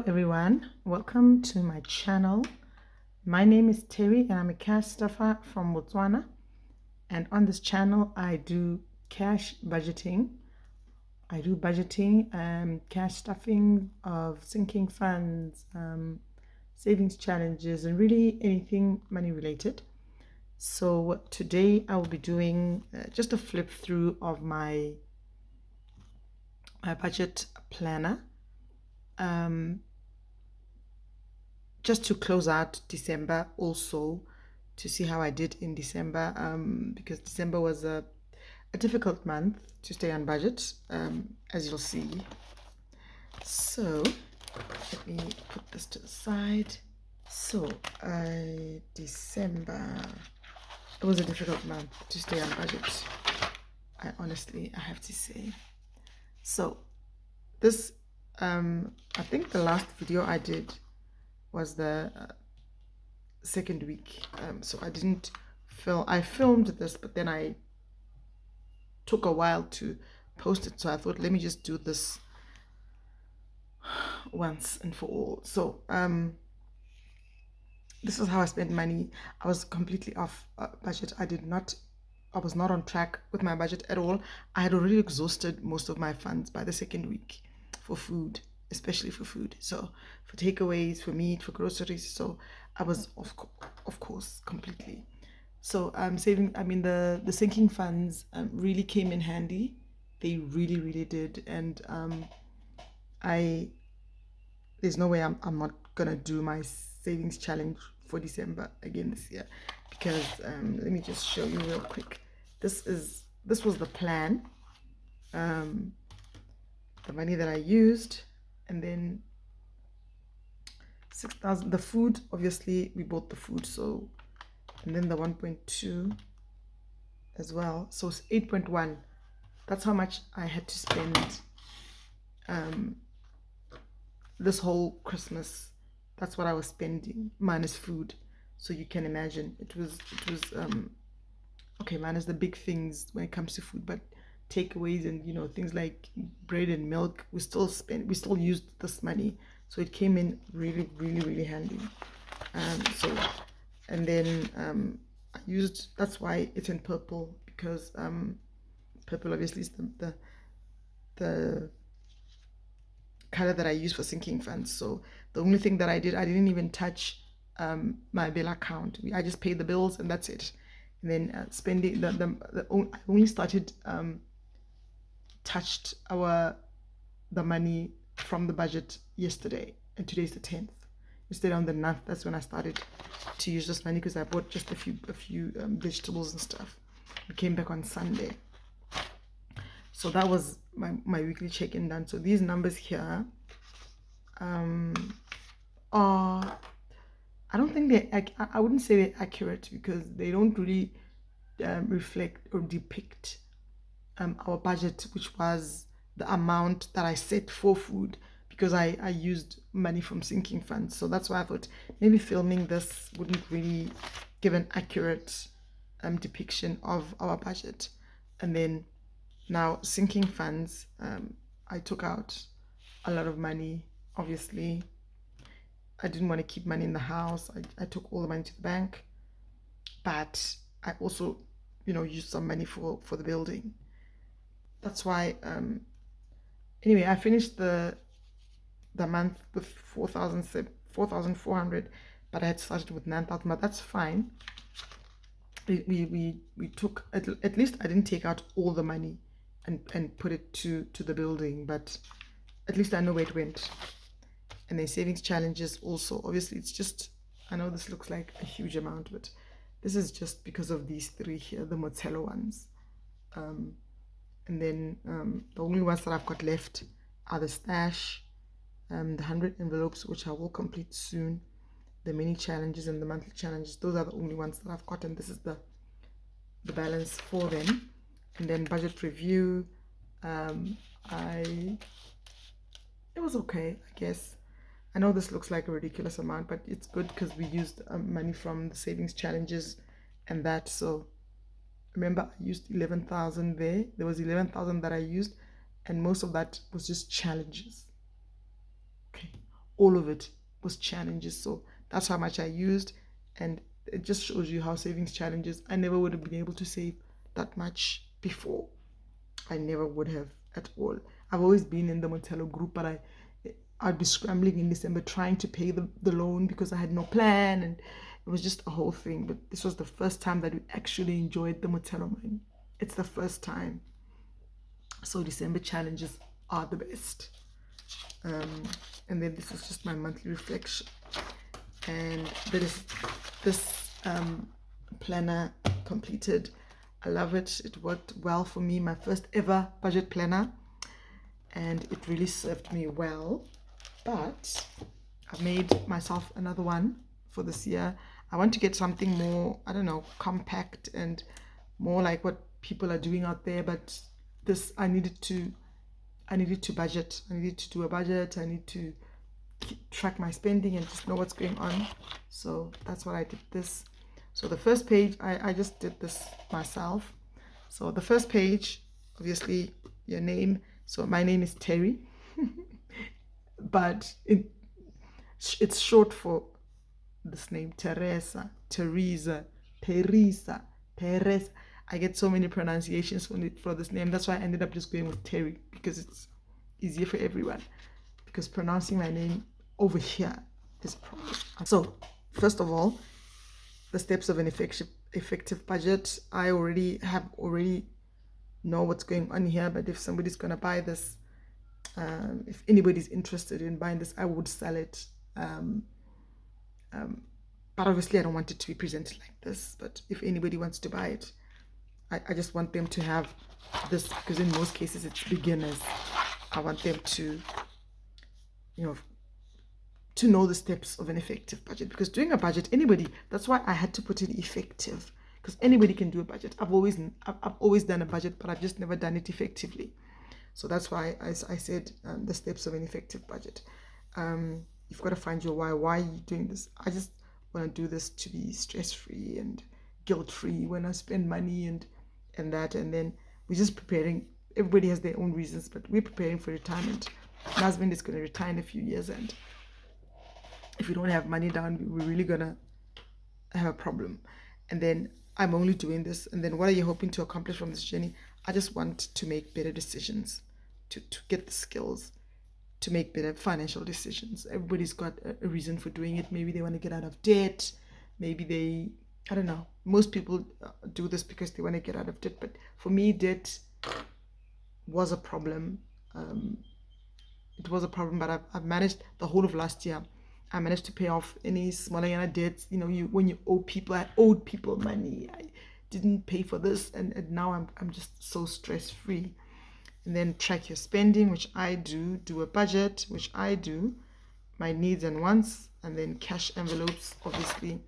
everyone, welcome to my channel. My name is Terry and I'm a cash stuffer from Motswana, and on this channel I do cash budgeting. I do budgeting, cash stuffing of sinking funds, savings challenges, and really anything money related. So today I will be doing just a flip through of my budget planner. Just to close out December, also to see how I did in December, because December was a difficult month to stay on budget, as you'll see. So let me put this to the side. So December, it was a difficult month to stay on budget, I have to say. So this, I think the last video I did was the second week, so I didn't film. I filmed this, but then I took a while to post it, so I thought, let me just do this once and for all. So this is how I spent money. I was completely off budget. I was not on track with my budget at all. I had already exhausted most of my funds by the second week for food, especially for food. So for takeaways, for meat, for groceries. So I was of course completely. So saving, the sinking funds really came in handy. They really did. And there's no way I'm not gonna do my savings challenge for December again this year, because let me just show you real quick. This was the plan, the money that I used, and then 6,000. The food, obviously we bought the food, so, and then the 1.2 as well, so it's 8.1. That's how much I had to spend this whole Christmas. That's what I was spending minus food. So you can imagine it was okay, minus the big things when it comes to food, but takeaways and things like bread and milk, we still used this money. So it came in really handy. So, and then I used, that's why it's in purple, because purple obviously is the color that I use for sinking funds. So the only thing that I didn't even touch my bill account. I just paid the bills and that's it. And then spending I only started touched the money from the budget yesterday, and today's the 10th. Yesterday on the 9th, that's when I started to use this money, because I bought just a few vegetables and stuff. I came back on Sunday. So that was my weekly check-in done. So these numbers here are, I don't think I wouldn't say they're accurate, because they don't really reflect or depict our budget, which was the amount that I set for food, because I used money from sinking funds. So that's why I thought maybe filming this wouldn't really give an accurate depiction of our budget. And then now sinking funds, I took out a lot of money. Obviously I didn't want to keep money in the house. I took all the money to the bank, but I also used some money for the building. That's why anyway, I finished the month with 4,400, but I had started with 9,000. But that's fine. We took, at least I didn't take out all the money and put it to the building, but at least I know where it went. And then savings challenges also, obviously it's just, I know this looks like a huge amount, but this is just because of these three here, the Motswana ones. And then the only ones that I've got left are the stash, the 100 envelopes, which I will complete soon, the mini challenges and the monthly challenges. Those are the only ones that I've got, and this is the balance for them. And then budget review, it was okay, I guess. I know this looks like a ridiculous amount, but it's good because we used money from the savings challenges and that. So remember, I used 11,000 there. There was 11,000 that I used, and most of that was just challenges. Okay, all of it was challenges. So that's how much I used, and it just shows you how savings challenges. I never would have been able to save that much before. I never would have at all. I've always been in the Motello group, but I'd be scrambling in December trying to pay the loan because I had no plan, and it was just a whole thing. But this was the first time that we actually enjoyed the Motello money. It's the first time. So December challenges are the best. And then this is just my monthly reflection. And this planner completed. I love it. It worked well for me. My first ever budget planner. And it really served me well. But I've made myself another one for this year. I want to get something more, I don't know, compact and more like what people are doing out there. But this, I needed to budget. I needed to do a budget. I need to track my spending and just know what's going on. So that's what I did this. So the first page, I just did this myself. So the first page, obviously your name. So my name is Terry, but it's short for this name, Teresa, Teresa, Teresa, Teresa. I get so many pronunciations for this name. That's why I ended up just going with Terry, because it's easier for everyone. Because pronouncing my name over here is a problem. So first of all, the steps of an effective budget. I already know what's going on here, but if somebody's gonna buy this, if anybody's interested in buying this, I would sell it. But obviously I don't want it to be presented like this. But if anybody wants to buy it, I just want them to have this, because in most cases it's beginners. I want them to, to know the steps of an effective budget, because doing a budget, that's why I had to put in effective, because anybody can do a budget. I've always done a budget, but I've just never done it effectively. So that's why I said the steps of an effective budget. You've got to find your why. Why are you doing this? I just want to do this to be stress-free and guilt-free when I spend money and that. And then we're just preparing. Everybody has their own reasons, but we're preparing for retirement. My husband is going to retire in a few years, and if we don't have money down, we're really going to have a problem. And then I'm only doing this. And then what are you hoping to accomplish from this journey? I just want to make better decisions, to get the skills to make better financial decisions. Everybody's got a reason for doing it. Maybe they want to get out of debt. Maybe I don't know. Most people do this because they want to get out of debt. But for me, debt was a problem. It was a problem, but I've managed the whole of last year. I managed to pay off any smaller debts. When you owe people, I owed people money. I didn't pay for this, and now I'm just so stress-free. And then track your spending, which I do a budget, which I do, my needs and wants, and then cash envelopes. Obviously,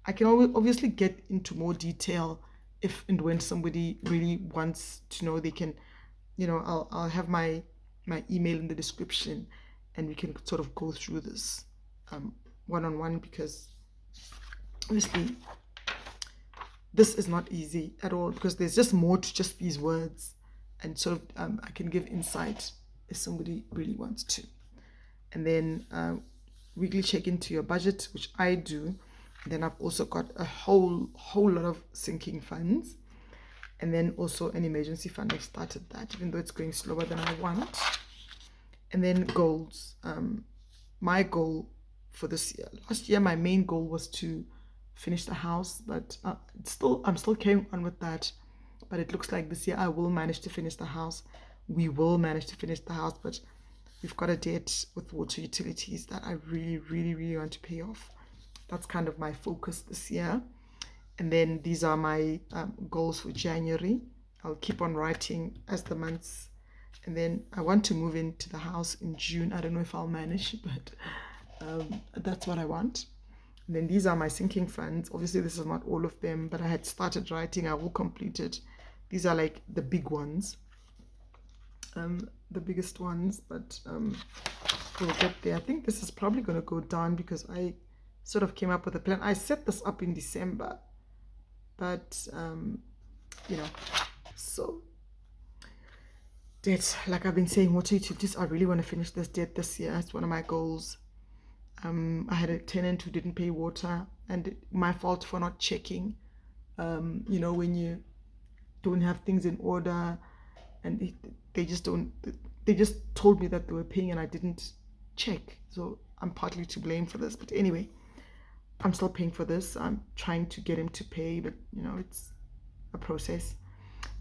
I can obviously get into more detail if and when somebody really wants to know. They can, I'll have my email in the description, and we can sort of go through this one-on-one, because obviously this is not easy at all, because there's just more to just these words, and sort of I can give insight if somebody really wants to. And then weekly check into your budget, which I do. And then I've also got a whole lot of sinking funds, and then also an emergency fund. I've started that, even though it's going slower than I want. And then goals. My goal for this year, last year my main goal was to finish the house, but I'm still carrying on with that. But it looks like this year I will manage to finish the house. We will manage to finish the house, but we've got a debt with water utilities that I really, really, really want to pay off. That's kind of my focus this year. And then these are my goals for January. I'll keep on writing as the months. And then I want to move into the house in June. I don't know if I'll manage, but that's what I want. And then these are my sinking funds. Obviously, this is not all of them, but I had started writing. I will complete it. These are like the big ones, the biggest ones, but we'll get there. I think this is probably going to go down because I sort of came up with a plan. I set this up in December, but so debt, like I've been saying, water utilities, I really want to finish this debt this year. It's one of my goals. I had a tenant who didn't pay water, and my fault for not checking. You know, when you don't have things in order, and they just don't. They just told me that they were paying, and I didn't check. So I'm partly to blame for this. But anyway, I'm still paying for this. I'm trying to get him to pay, but you know, it's a process.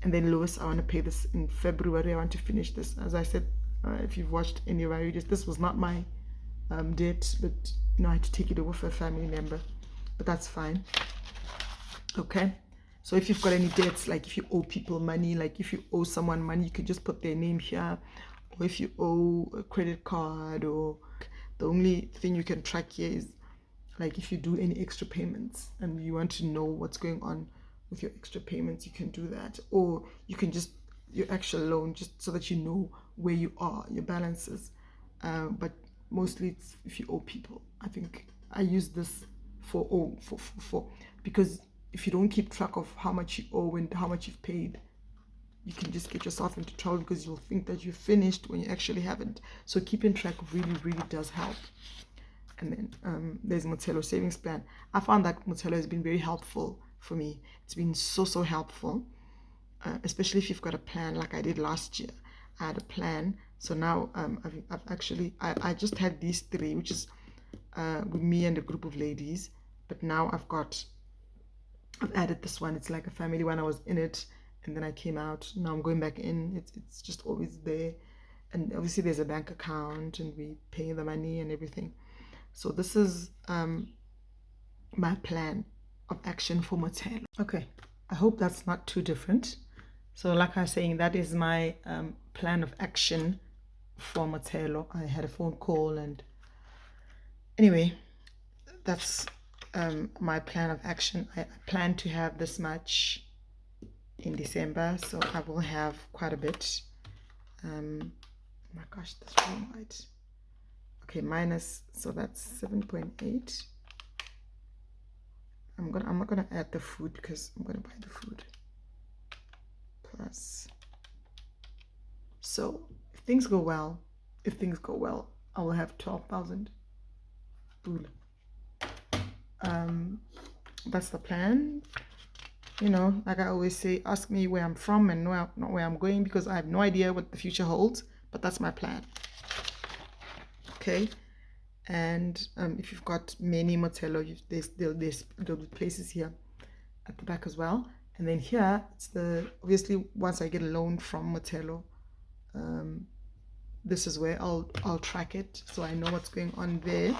And then Lewis, I want to pay this in February. I want to finish this. As I said, if you've watched any of my videos, this was not my debt, but you know, I had to take it over for a family member, but that's fine. Okay, so if you've got any debts, like if you owe people money, like if you owe someone money, you can just put their name here. Or if you owe a credit card, or the only thing you can track here is like if you do any extra payments and you want to know what's going on with your extra payments, you can do that. Or you can just your actual loan, just so that you know where you are, your balances. But mostly it's if you owe people. I think I use this for because if you don't keep track of how much you owe and how much you've paid, you can just get yourself into trouble because you'll think that you've finished when you actually haven't. So keeping track really, really does help. And then there's Motswana savings plan. I found that Motswana has been very helpful for me. It's been so helpful, especially if you've got a plan like I did last year. I had a plan. So now I've actually, I just had these three, which is with me and a group of ladies. But now I've added this one. It's like a family one. I was in it and then I came out. Now I'm going back in. It's just always there. And obviously there's a bank account and we pay the money and everything. So this is my plan of action for Motswana. Okay, I hope that's not too different. So like I was saying, that is my plan of action for Motswana. I had a phone call, and anyway, that's my plan of action. I plan to have this much in December, so I will have quite a bit. Oh my gosh, that's wrong, right? Okay, minus, so that's 7.8. I'm not gonna add the food because I'm gonna buy the food. Plus, so if things go well, I will have 12,000. That's the plan. You know, like I always say, ask me where I'm from and not where I'm going, because I have no idea what the future holds, but that's my plan. Okay, and if you've got many Motswana, there'll be places here at the back as well. And then here, it's obviously once I get a loan from Motswana, this is where I'll track it, so I know what's going on there.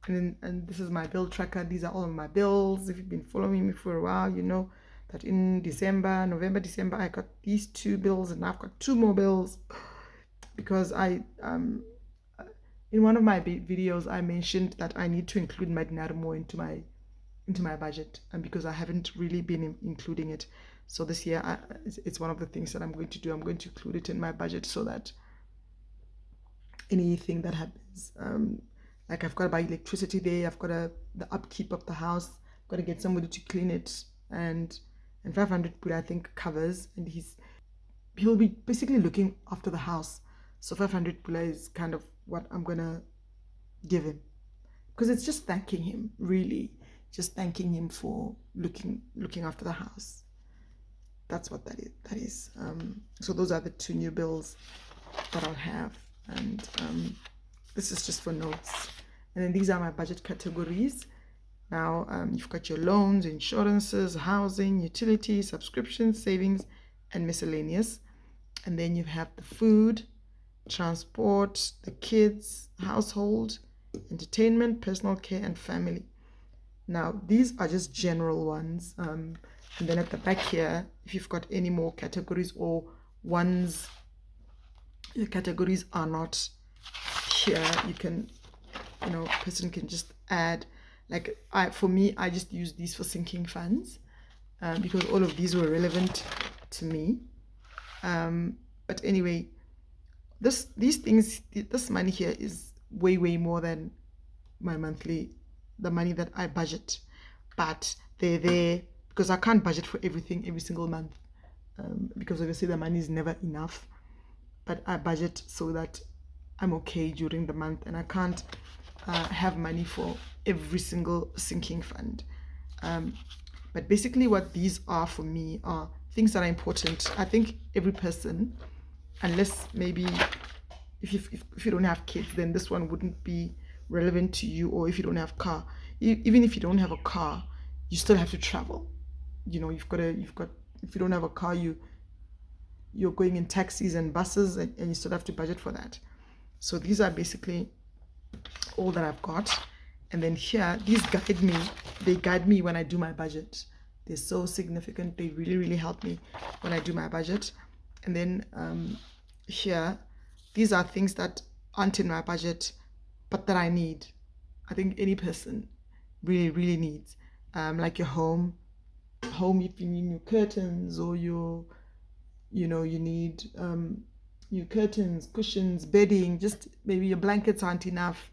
And this is my bill tracker. These are all of my bills. If you've been following me for a while, you know that in November, December, I got these 2 bills, and I've got 2 more bills because I in one of my videos I mentioned that I need to include my dinar more into my budget, and because I haven't really been including it. So this year it's one of the things that I'm going to do. I'm going to include it in my budget so that anything that happens, like I've got to buy electricity there, I've got the upkeep of the house, I've got to get somebody to clean it, and 500 pula I think covers, and he'll be basically looking after the house. So 500 pula is kind of what I'm gonna give him, because it's just thanking him, really, just thanking him for looking after the house. That's what that is. So those are the 2 new bills that I'll have, and this is just for notes. And then these are my budget categories. Now you've got your loans, insurances, housing, utilities, subscriptions, savings, and miscellaneous. And then you have the food, transport, the kids, household, entertainment, personal care, and family. Now these are just general ones, and then at the back here, if you've got any more categories or ones your categories are not here, you can, person can just add. Like for me, I just use these for sinking funds because all of these were relevant to me. But anyway, this money here is way more than the money that I budget. But they're there because I can't budget for everything every single month, because obviously the money is never enough. But I budget so that I'm okay during the month, and I can't have money for every single sinking fund. But basically what these are for me are things that are important. I think every person, unless maybe if you don't have kids, then this one wouldn't be relevant to you. Or if you don't have car, even if you don't have a car, you still have to travel. You've got if you don't have a car, you're going in taxis and buses, and you still have to budget for that. So these are basically all that I've got. And then here, they guide me when I do my budget. They're so significant. They really, really help me when I do my budget. And then here, these are things that aren't in my budget, but that I need. I think any person really, really needs. Like your home if you need new curtains, or you need new curtains, cushions, bedding, just maybe your blankets aren't enough,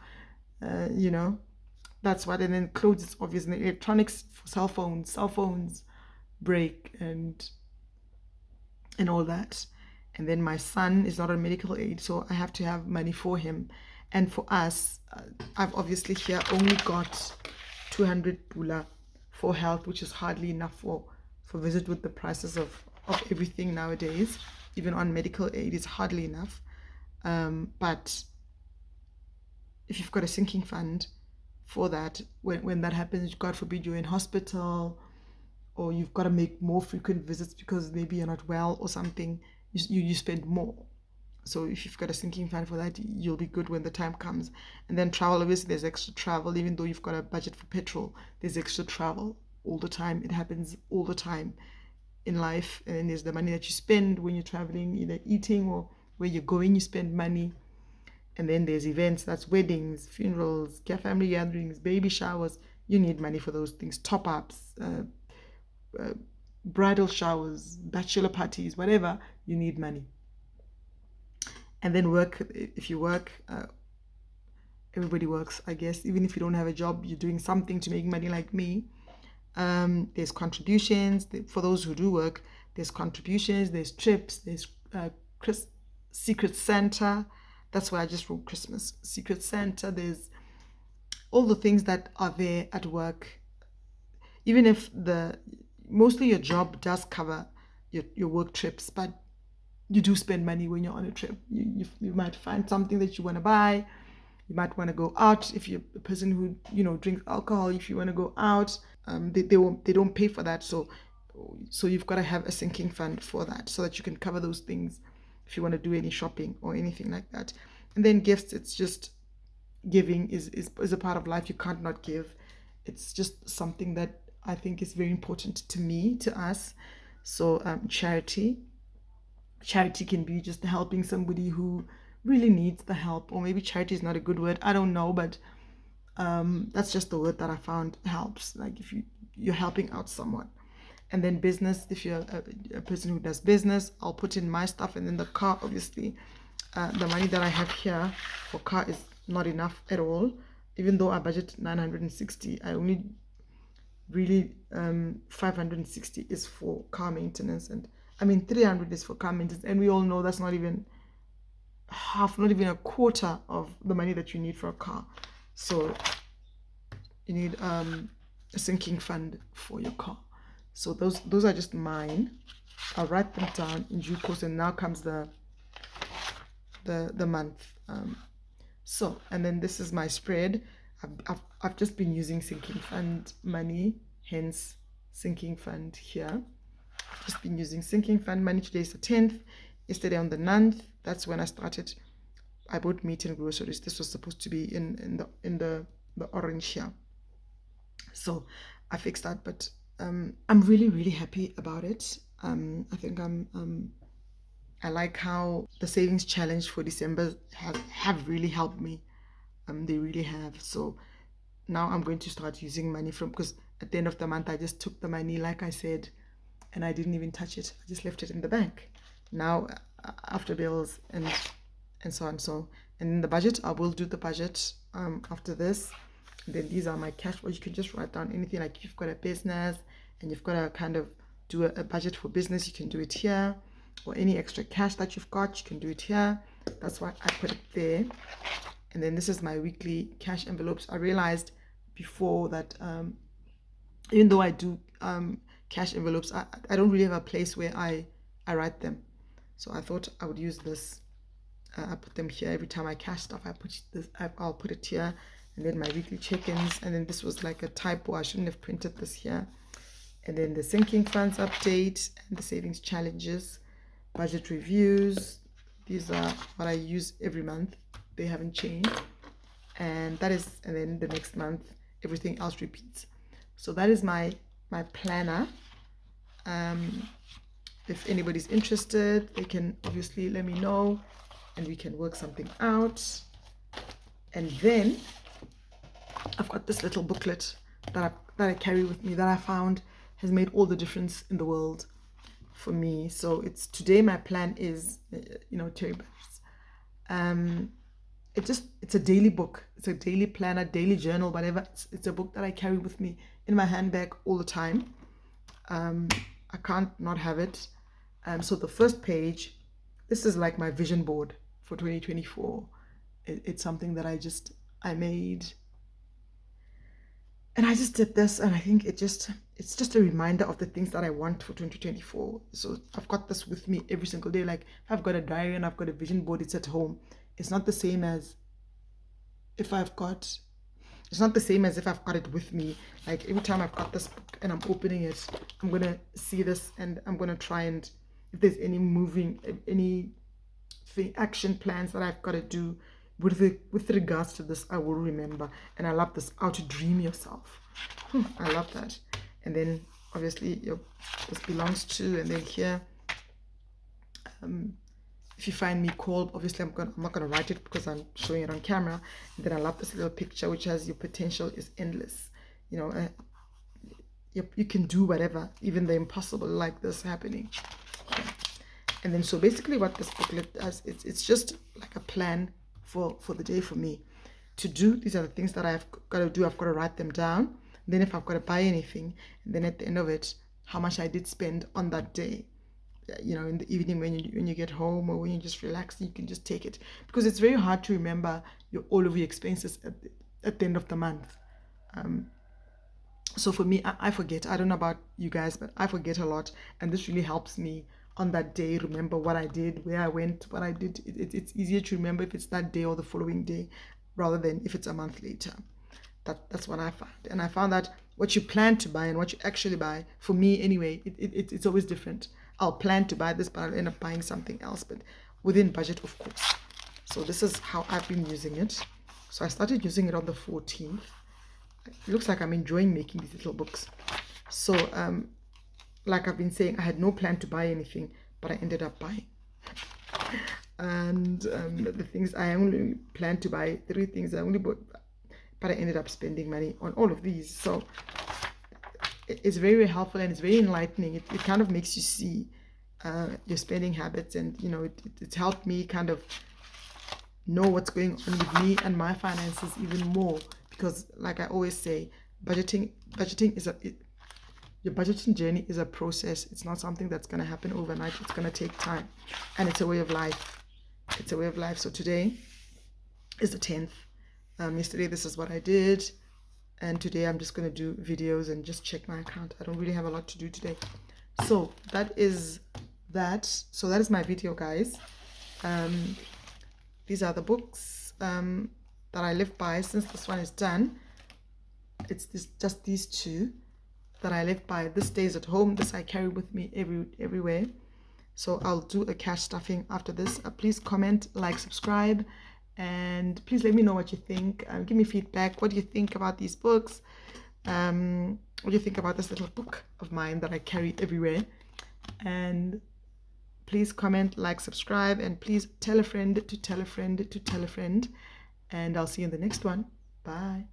that's what. And then clothes is obvious, and electronics for cell phones break and all that. And then my son is not on medical aid, so I have to have money for him. And for us, I've obviously here only got 200 pula for health, which is hardly enough for visit, with the prices of everything nowadays. Even on medical aid, it's hardly enough. But if you've got a sinking fund for that, when that happens, God forbid you're in hospital, or you've got to make more frequent visits because maybe you're not well or something, you spend more. So if you've got a sinking fund for that, you'll be good when the time comes. And then travel, obviously there's extra travel. Even though you've got a budget for petrol, there's extra travel all the time. It happens all the time in life. And then there's the money that you spend when you're traveling, either eating or where you're going, you spend money. And then there's events, that's weddings, funerals, family gatherings, baby showers. You need money for those things. Top-ups, bridal showers, bachelor parties, whatever, you need money. And then work, if you work, everybody works, I guess. Even if you don't have a job, you're doing something to make money, like me. There's contributions. For those who do work, there's contributions, there's trips, there's Secret Santa. That's why I just wrote Christmas. Secret Santa, there's all the things that are there at work. Even if mostly your job does cover your work trips, but you do spend money when you're on a trip. You might find something that you want to buy. You might want to go out. If you're a person who drinks alcohol, if you want to go out, they don't pay for that. So you've got to have a sinking fund for that, so that you can cover those things if you want to do any shopping or anything like that. And then gifts, it's just giving is a part of life. You can't not give. It's just something that I think is very important to me, to us. So charity can be just helping somebody who really needs the help. Or maybe charity is not a good word, I don't know, but that's just the word that I found helps. Like if you're helping out someone. And then business, if you're a person who does business, I'll put in my stuff. And then the car, obviously, the money that I have here for car is not enough at all. Even though I budget 960, I only really 560 is for car maintenance, and 300 is for car maintenance, and we all know that's not even half, not even a quarter of the money that you need for a car. So you need a sinking fund for your car. So those are just mine. I'll write them down in due course. And now comes the month. So, and then this is my spread. I've just been using sinking fund money, hence sinking fund here. I've just been using sinking fund money. Today is the 10th. Yesterday on the 9th, that's when I started. I bought meat and groceries. This was supposed to be in the orange here. So I fixed that, but I'm really, really happy about it. I think I like how the savings challenge for December have really helped me. They really have. So now I'm going to start using money because at the end of the month I just took the money, like I said, and I didn't even touch it. I just left it in the bank. Now after bills and so on. So, and in the budget, I will do the budget after this. And then these are my cash. Or you can just write down anything, like if you've got a business and you've got to kind of do a budget for business, you can do it here. Or any extra cash that you've got, you can do it here. That's why I put it there. And then this is my weekly cash envelopes. I realized before that even though I do cash envelopes, I don't really have a place where I write them. So I thought I would use this. I put them here every time I cash stuff. I'll put it here, and then my weekly check-ins. And then this was like a typo. I shouldn't have printed this here. And then the sinking funds update and the savings challenges, budget reviews. These are what I use every month. They haven't changed. And then the next month, everything else repeats. So that is my planner. If anybody's interested, they can obviously let me know, and we can work something out. And then I've got this little booklet that I carry with me that I found has made all the difference in the world for me. So it's today my plan is, Terry Budgets. It's a daily book. It's a daily planner, daily journal, whatever. It's a book that I carry with me in my handbag all the time. I can't not have it. So the first page, this is like my vision board for 2024. It's something that I made. And I just did this, and I think it's just a reminder of the things that I want for 2024. So I've got this with me every single day. Like if I've got a diary and I've got a vision board, it's at home. It's not the same as if I've got it with me. Like every time I've got this book and I'm opening it, I'm gonna see this, and I'm gonna try and if there's any action plans that I've got to do with regards to this, I will remember. And I love this, how to dream yourself. I love that. And then obviously this belongs to, and then here, if you find me called, obviously I'm not gonna write it because I'm showing it on camera. And then I love this little picture which has your potential is endless. You can do whatever, even the impossible, like this happening. Yeah. And then so basically what this booklet does, it's just like a plan for the day for me to do. These are the things that I've got to do. I've got to write them down. And then if I've got to buy anything, and then at the end of it, how much I did spend on that day. In the evening when you get home, or when you just relax, you can just take it, because it's very hard to remember all of your expenses at the end of the month. So for me, I forget. I don't know about you guys, but I forget a lot, and this really helps me on that day remember what I did, where I went, what I did. It's easier to remember if it's that day or the following day rather than if it's a month later. That's what I found. And I found that what you plan to buy and what you actually buy, for me anyway, it's always different. I'll plan to buy this, but I'll end up buying something else, but within budget, of course. So this is how I've been using it. So I started using it on the 14th. It looks like I'm enjoying making these little books. So like I've been saying, I had no plan to buy anything, but I ended up buying. And the things I only planned to buy, 3 things I only bought, but I ended up spending money on all of these. So it's very, very helpful, and it's very enlightening. It kind of makes you see your spending habits, and it's helped me kind of know what's going on with me and my finances even more, because like I always say, budgeting is your budgeting journey is a process. It's not something that's going to happen overnight. It's going to take time, and it's a way of life. It's a way of life. So today is the 10th. Yesterday this is what I did, and today I'm just going to do videos and just check my account. I don't really have a lot to do today. So that is that. So that is my video, guys. These are the books that I live by. Since this one is done, it's just these 2 that I live by. This stays at home. This I carry with me everywhere. So I'll do a cash stuffing after this. Please comment, like, subscribe, and please let me know what you think. Give me feedback. What do you think about these books? What do you think about this little book of mine that I carry everywhere? And please comment, like, subscribe, and please tell a friend to tell a friend to tell a friend. And I'll see you in the next one. Bye.